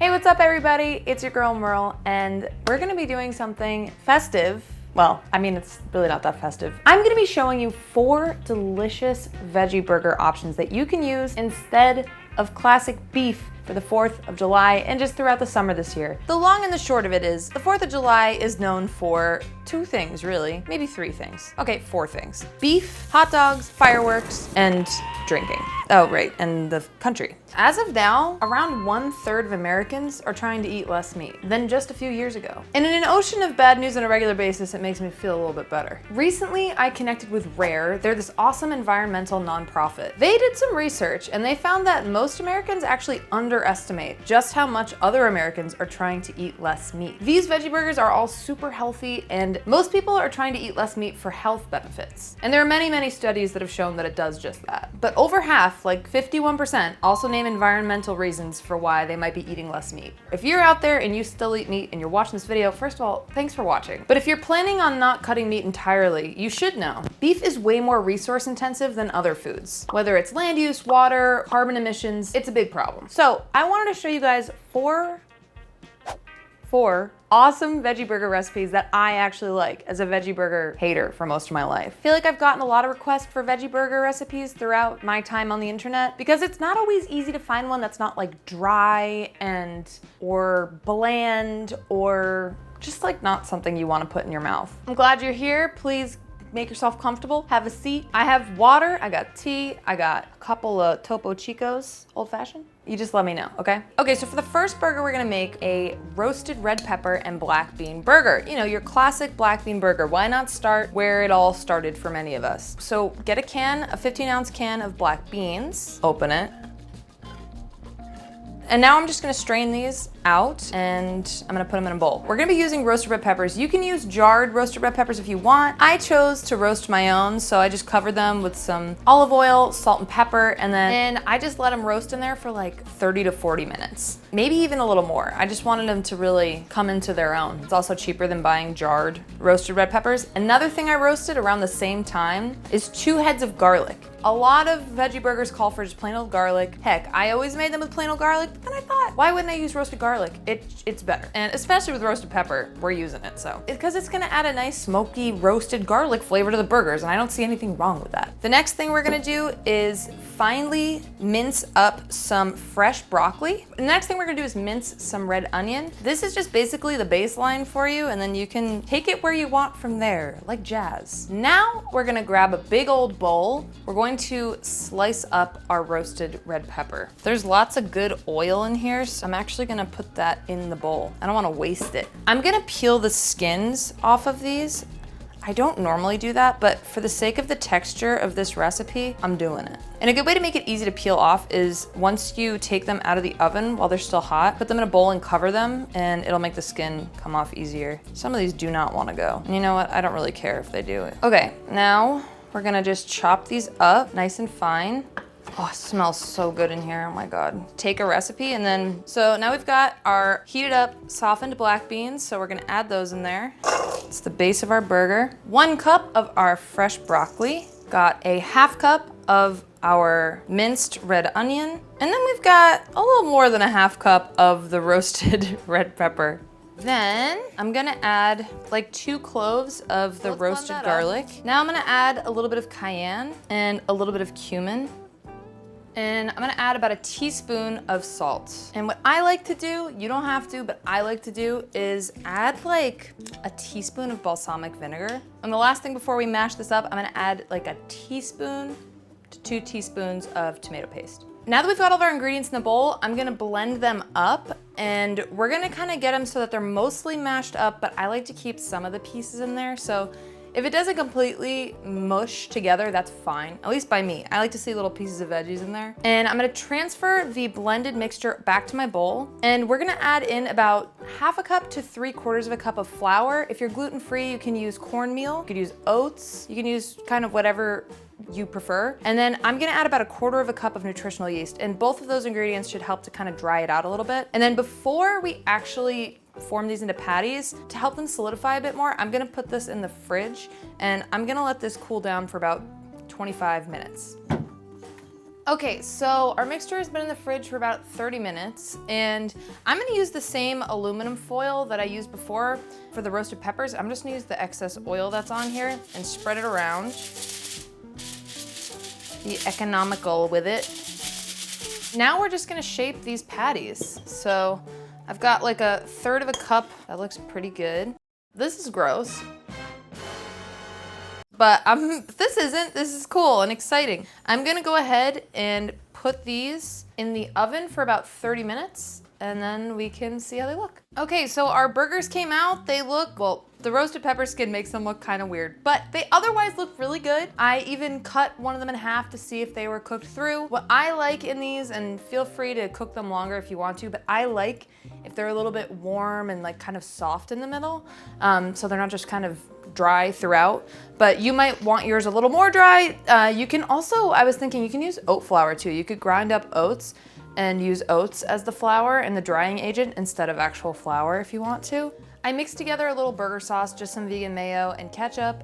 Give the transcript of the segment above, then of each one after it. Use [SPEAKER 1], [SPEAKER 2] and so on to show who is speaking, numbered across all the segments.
[SPEAKER 1] Hey, what's up everybody? It's your girl Merle, and we're gonna be doing something festive. Well, I mean, it's really not that festive. I'm gonna be showing you 4 delicious veggie burger options that you can use instead of classic beef for the 4th of July and just throughout the summer this year. The long and the short of it is, the 4th of July is known for 2 things really, maybe 3 things. Okay, 4 things. Beef, hot dogs, fireworks, and drinking. Oh, right, and the country. As of now, around 1/3 of Americans are trying to eat less meat than just a few years ago. And in an ocean of bad news on a regular basis, it makes me feel a little bit better. Recently, I connected with Rare. They're this awesome environmental nonprofit. They did some research and they found that most Americans actually underestimate just how much other Americans are trying to eat less meat. These veggie burgers are all super healthy, and most people are trying to eat less meat for health benefits. And there are many, many studies that have shown that it does just that. But over half, like 51%, also name environmental reasons for why they might be eating less meat. If you're out there and you still eat meat and you're watching this video, first of all, thanks for watching. But if you're planning on not cutting meat entirely, you should know. Beef is way more resource intensive than other foods. Whether it's land use, water, carbon emissions, it's a big problem. So I wanted to show you guys four awesome veggie burger recipes that I actually like as a veggie burger hater for most of my life. I feel like I've gotten a lot of requests for veggie burger recipes throughout my time on the internet because it's not always easy to find one that's not like dry or bland or just like not something you want to put in your mouth. I'm glad you're here. Please make yourself comfortable, have a seat. I have water, I got tea, I got a couple of Topo Chicos, old fashioned. You just let me know, okay? Okay, so for the first burger, we're gonna make a roasted red pepper and black bean burger. You know, your classic black bean burger. Why not start where it all started for many of us? So get a 15-ounce can of black beans, open it. And now I'm just gonna strain these out and I'm gonna put them in a bowl. We're gonna be using roasted red peppers. You can use jarred roasted red peppers if you want. I chose to roast my own, so I just covered them with some olive oil, salt and pepper, and then I just let them roast in there for like 30 to 40 minutes. Maybe even a little more. I just wanted them to really come into their own. It's also cheaper than buying jarred roasted red peppers. Another thing I roasted around the same time is 2 heads of garlic. A lot of veggie burgers call for just plain old garlic. Heck, I always made them with plain old garlic, but then I thought, why wouldn't I use roasted garlic? It's better. And especially with roasted pepper, we're using it, so. Because it's gonna add a nice smoky roasted garlic flavor to the burgers, and I don't see anything wrong with that. The next thing we're gonna do is finely mince up some fresh broccoli. The next thing we're gonna do is mince some red onion. This is just basically the baseline for you, and then you can take it where you want from there, like jazz. Now we're gonna grab a big old bowl. We're going to slice up our roasted red pepper. There's lots of good oil in here, so I'm actually gonna put that in the bowl. I don't wanna waste it. I'm gonna peel the skins off of these. I don't normally do that, but for the sake of the texture of this recipe, I'm doing it. And a good way to make it easy to peel off is once you take them out of the oven while they're still hot, put them in a bowl and cover them, and it'll make the skin come off easier. Some of these do not wanna go. And you know what? I don't really care if they do it. Okay, now we're gonna just chop these up nice and fine. Oh, it smells so good in here, oh my God. Take a recipe and then, so now we've got our heated up softened black beans, so we're gonna add those in there. It's the base of our burger. 1 cup of our fresh broccoli. Got a 1/2 cup of our minced red onion. And then we've got a little more than a 1/2 cup of the roasted red pepper. Then I'm gonna add like 2 cloves of the roasted garlic. Now I'm gonna add a little bit of cayenne and a little bit of cumin. And I'm gonna add about a teaspoon of salt. And what I like to do, you don't have to, but I like to do is add like a teaspoon of balsamic vinegar. And the last thing before we mash this up, I'm gonna add like a teaspoon to 2 teaspoons of tomato paste. Now that we've got all of our ingredients in the bowl, I'm gonna blend them up, and we're gonna kind of get them so that they're mostly mashed up, but I like to keep some of the pieces in there. So if it doesn't completely mush together, that's fine, at least by me. I like to see little pieces of veggies in there. And I'm gonna transfer the blended mixture back to my bowl, and we're gonna add in about 1/2 cup to 3/4 of a cup of flour. If you're gluten-free, you can use cornmeal, you could use oats, you can use kind of whatever you prefer. And then I'm gonna add about 1/4 cup of nutritional yeast, and both of those ingredients should help to kind of dry it out a little bit. And then before we actually form these into patties, to help them solidify a bit more, I'm gonna put this in the fridge, and I'm gonna let this cool down for about 25 minutes. Okay, so our mixture has been in the fridge for about 30 minutes, and I'm gonna use the same aluminum foil that I used before for the roasted peppers. I'm just gonna use the excess oil that's on here and spread it around. Be economical with it. Now we're just gonna shape these patties. So I've got like a third of a cup. That looks pretty good. This is gross. But this is cool and exciting. I'm gonna go ahead and put these in the oven for about 30 minutes and then we can see how they look. Okay, so our burgers came out. They look, well, the roasted pepper skin makes them look kind of weird, but they otherwise look really good. I even cut one of them in half to see if they were cooked through. What I like in these, and feel free to cook them longer if you want to, but I like if they're a little bit warm and like kind of soft in the middle, so they're not just kind of dry throughout, but you might want yours a little more dry. You can also, I was thinking you can use oat flour too. You could grind up oats and use oats as the flour and the drying agent instead of actual flour if you want to. I mixed together a little burger sauce, just some vegan mayo and ketchup.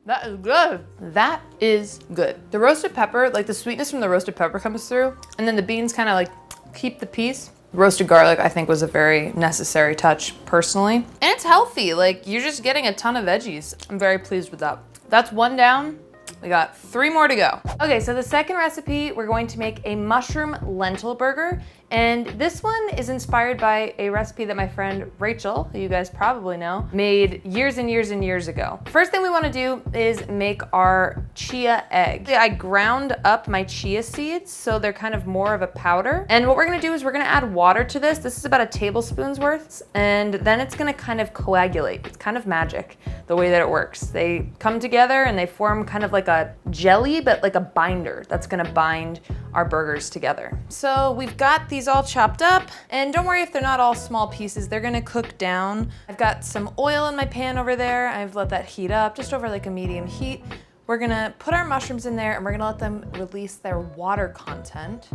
[SPEAKER 1] That is good. That is good. The roasted pepper, like the sweetness from the roasted pepper comes through, and then the beans kind of like keep the peace. Roasted garlic, I think, was a very necessary touch personally. And it's healthy, like you're just getting a ton of veggies. I'm very pleased with that. That's one down. We got 3 more to go. Okay, so the second recipe, we're going to make a mushroom lentil burger. And this one is inspired by a recipe that my friend Rachel, who you guys probably know, made years and years and years ago. First thing we wanna do is make our chia egg. I ground up my chia seeds so they're kind of more of a powder. And what we're gonna do is we're gonna add water to this. This is about a tablespoon's worth. And then it's gonna kind of coagulate. It's kind of magic, the way that it works. They come together and they form kind of like a jelly, but like a binder that's gonna bind our burgers together. So we've got these all chopped up, and don't worry if they're not all small pieces, they're gonna cook down. I've got some oil in my pan over there. I've let that heat up just over like a medium heat. We're gonna put our mushrooms in there and we're gonna let them release their water content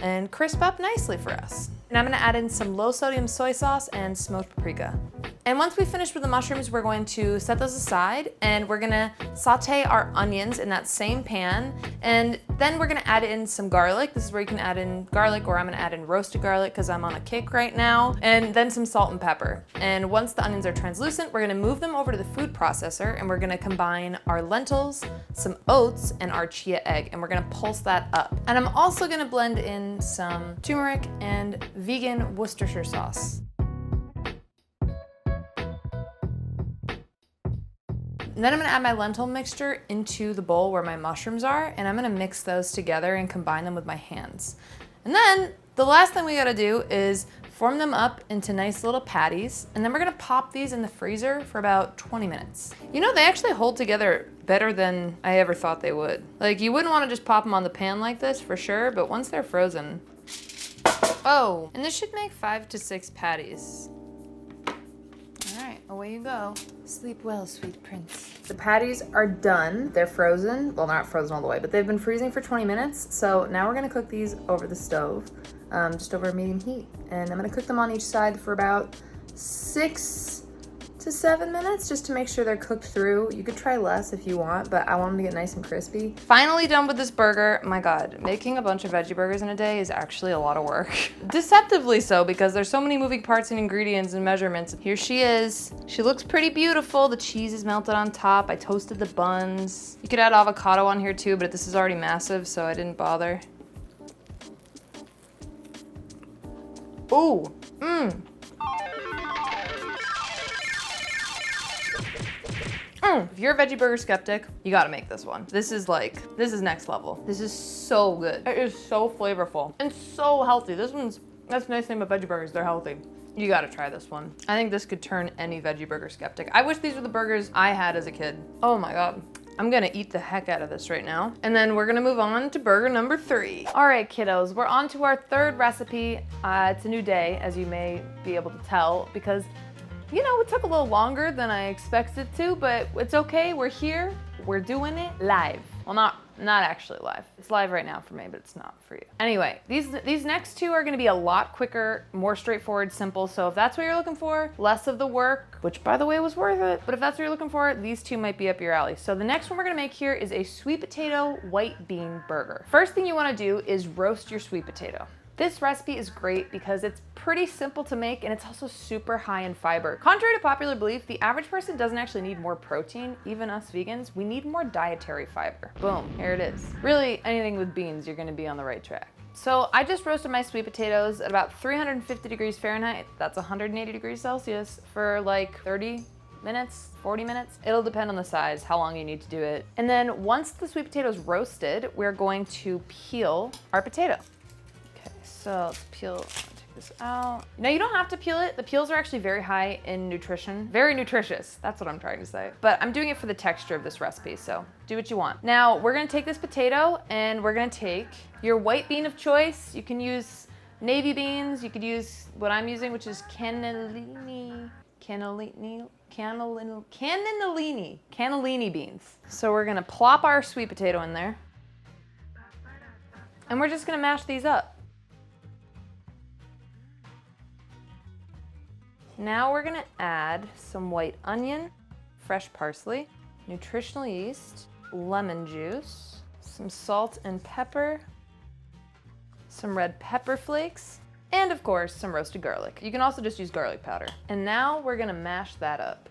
[SPEAKER 1] and crisp up nicely for us. And I'm gonna add in some low sodium soy sauce and smoked paprika. And once we finish with the mushrooms, we're going to set those aside and we're gonna saute our onions in that same pan. And then we're gonna add in some garlic. This is where you can add in garlic, or I'm gonna add in roasted garlic because I'm on a kick right now. And then some salt and pepper. And once the onions are translucent, we're gonna move them over to the food processor and we're gonna combine our lentils, some oats, and our chia egg. And we're gonna pulse that up. And I'm also gonna blend in some turmeric and vegan Worcestershire sauce. And then I'm gonna add my lentil mixture into the bowl where my mushrooms are, and I'm gonna mix those together and combine them with my hands. And then the last thing we gotta do is form them up into nice little patties, and then we're gonna pop these in the freezer for about 20 minutes. You know, they actually hold together better than I ever thought they would. Like, you wouldn't wanna just pop them on the pan like this for sure, but once they're frozen, oh, and this should make 5 to 6 patties. All right, away you go. Sleep well, sweet prince. The patties are done. They're frozen. Well, not frozen all the way, but they've been freezing for 20 minutes. So now we're gonna cook these over the stove, just over a medium heat. And I'm gonna cook them on each side for about 6 to 7 minutes, just to make sure they're cooked through. You could try less if you want, but I want them to get nice and crispy. Finally done with this burger. My God, making a bunch of veggie burgers in a day is actually a lot of work. Deceptively so, because there's so many moving parts and ingredients and measurements. Here she is. She looks pretty beautiful. The cheese is melted on top. I toasted the buns. You could add avocado on here too, but this is already massive, so I didn't bother. Ooh, If you're a veggie burger skeptic, you gotta make this one. This is next level. This is so good. It is so flavorful and so healthy. That's the nice thing about veggie burgers, they're healthy. You gotta try this one. I think this could turn any veggie burger skeptic. I wish these were the burgers I had as a kid. Oh my God. I'm gonna eat the heck out of this right now. And then we're gonna move on to burger number 3. All right, kiddos, we're on to our third recipe. It's a new day, as you may be able to tell, because you know, it took a little longer than I expected to, but it's okay, we're here, we're doing it live. Well, not Not actually live. It's live right now for me, but it's not for you. Anyway, these next two are gonna be a lot quicker, more straightforward, simple. So if that's what you're looking for, less of the work, which by the way was worth it, but if that's what you're looking for, these two might be up your alley. So the next one we're gonna make here is a sweet potato white bean burger. First thing you wanna do is roast your sweet potato. This recipe is great because it's pretty simple to make and it's also super high in fiber. Contrary to popular belief, the average person doesn't actually need more protein, even us vegans, we need more dietary fiber. Boom, here it is. Really, anything with beans, you're gonna be on the right track. So I just roasted my sweet potatoes at about 350 degrees Fahrenheit, that's 180 degrees Celsius, for like 30 minutes, 40 minutes. It'll depend on the size, how long you need to do it. And then once the sweet potato's roasted, we're going to peel our potato. So let's take this out. Now you don't have to peel it. The peels are actually very high in nutrition. Very nutritious, that's what I'm trying to say. But I'm doing it for the texture of this recipe, so do what you want. Now we're gonna take this potato and we're gonna take your white bean of choice. You can use navy beans, you could use what I'm using, which is cannellini beans. So we're gonna plop our sweet potato in there and we're just gonna mash these up. Now we're gonna add some white onion, fresh parsley, nutritional yeast, lemon juice, some salt and pepper, some red pepper flakes, and of course, some roasted garlic. You can also just use garlic powder. And now we're gonna mash that up.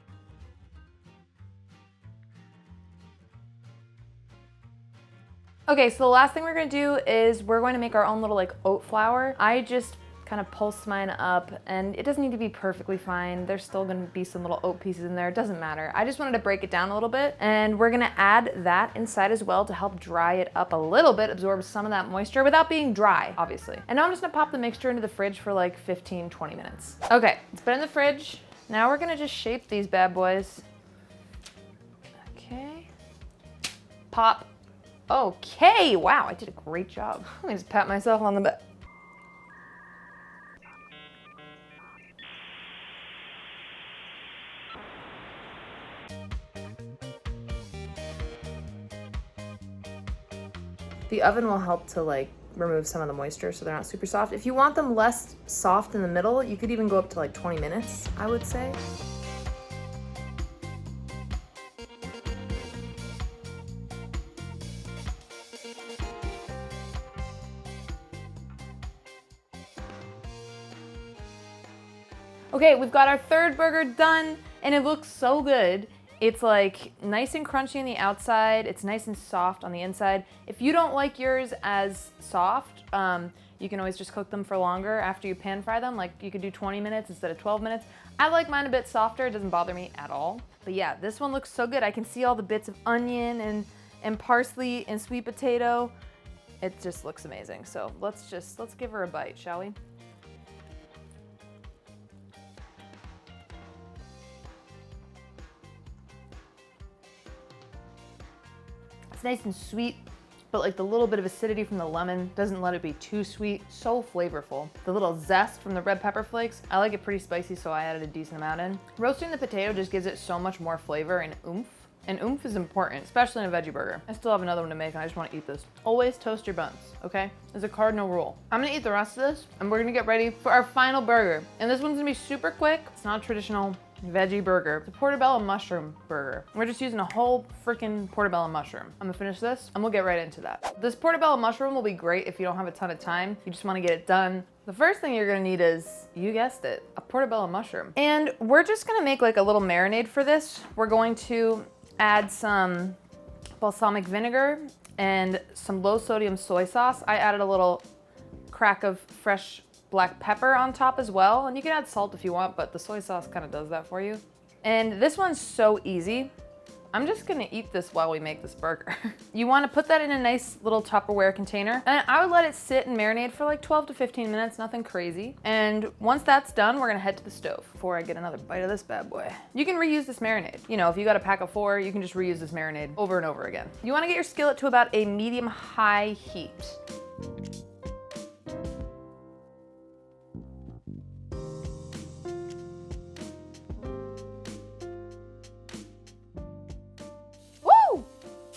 [SPEAKER 1] Okay, so the last thing we're gonna do is we're going to make our own little like oat flour. I just kind of pulse mine up and it doesn't need to be perfectly fine. There's still gonna be some little oat pieces in there, it doesn't matter. I just wanted to break it down a little bit and we're gonna add that inside as well to help dry it up a little bit, absorb some of that moisture without being dry, obviously. And now I'm just gonna pop the mixture into the fridge for like 15, 20 minutes. Okay, it's been in the fridge. Now we're gonna just shape these bad boys. Okay, pop. Okay, wow, I did a great job. Let me just pat myself on the back. The oven will help to like remove some of the moisture so they're not super soft. If you want them less soft in the middle, you could even go up to like 20 minutes, I would say. Okay, we've got our third burger done and it looks so good. It's like nice and crunchy on the outside. It's nice and soft on the inside. If you don't like yours as soft, you can always just cook them for longer after you pan fry them. Like you could do 20 minutes instead of 12 minutes. I like mine a bit softer. It doesn't bother me at all. But yeah, this one looks so good. I can see all the bits of onion and parsley and sweet potato. It just looks amazing. So let's give her a bite, shall we? Nice and sweet, but like the little bit of acidity from the lemon doesn't let it be too sweet. So flavorful. The little zest from the red pepper flakes, I like it pretty spicy, so I added a decent amount in. Roasting the potato just gives it so much more flavor and oomph. And oomph is important, especially in a veggie burger. I still have another one to make and I just want to eat this. Always toast your buns, okay? It's a cardinal rule. I'm gonna eat the rest of this and we're gonna get ready for our final burger. And this one's gonna be super quick. It's not traditional veggie burger. It's a portobello mushroom burger. We're just using a whole freaking portobello mushroom. I'm gonna finish this and we'll get right into that. This portobello mushroom will be great if you don't have a ton of time. You just wanna get it done. The first thing you're gonna need is, you guessed it, a portobello mushroom. And we're just gonna make like a little marinade for this. We're going to add some balsamic vinegar and some low sodium soy sauce. I added a little crack of fresh black pepper on top as well. And you can add salt if you want, but the soy sauce kind of does that for you. And this one's so easy. I'm just gonna eat this while we make this burger. You wanna put that in a nice little Tupperware container. And I would let it sit and marinate for like 12 to 15 minutes, nothing crazy. And once that's done, we're gonna head to the stove before I get another bite of this bad boy. You can reuse this marinade. You know, if you got a pack of 4, you can just reuse this marinade over and over again. You wanna get your skillet to about a medium-high heat.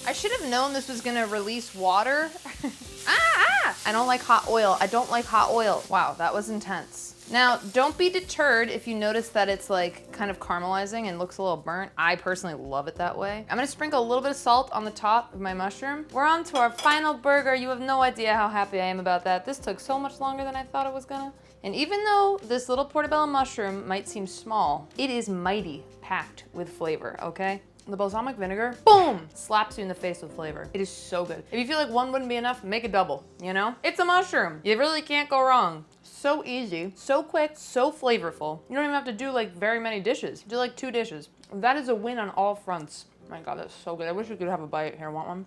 [SPEAKER 1] I should have known this was gonna release water. I don't like hot oil. I don't like hot oil. Wow, that was intense. Now, don't be deterred if you notice that it's like kind of caramelizing and looks a little burnt. I personally love it that way. I'm gonna sprinkle a little bit of salt on the top of my mushroom. We're on to our final burger. You have no idea how happy I am about that. This took so much longer than I thought it was gonna. And even though this little portobello mushroom might seem small, it is mighty packed with flavor, okay? The balsamic vinegar, boom, slaps you in the face with flavor. It is so good. If you feel like one wouldn't be enough, make a double, you know? It's a mushroom. You really can't go wrong. So easy, so quick, so flavorful. You don't even have to do like very many dishes. Do like 2 dishes. That is a win on all fronts. My God, that's so good. I wish we could have a bite here. Want one?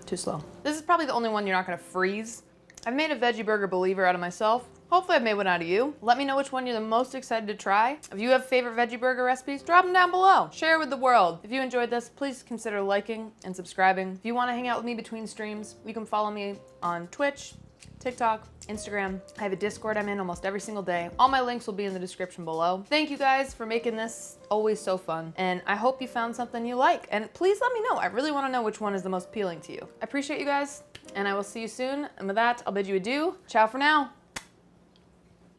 [SPEAKER 1] Too slow. This is probably the only one you're not gonna freeze. I've made a veggie burger believer out of myself. Hopefully I've made one out of you. Let me know which one you're the most excited to try. If you have favorite veggie burger recipes, drop them down below. Share with the world. If you enjoyed this, please consider liking and subscribing. If you want to hang out with me between streams, you can follow me on Twitch, TikTok, Instagram. I have a Discord I'm in almost every single day. All my links will be in the description below. Thank you guys for making this always so fun. And I hope you found something you like. And please let me know. I really want to know which one is the most appealing to you. I appreciate you guys, and I will see you soon. And with that, I'll bid you adieu. Ciao for now.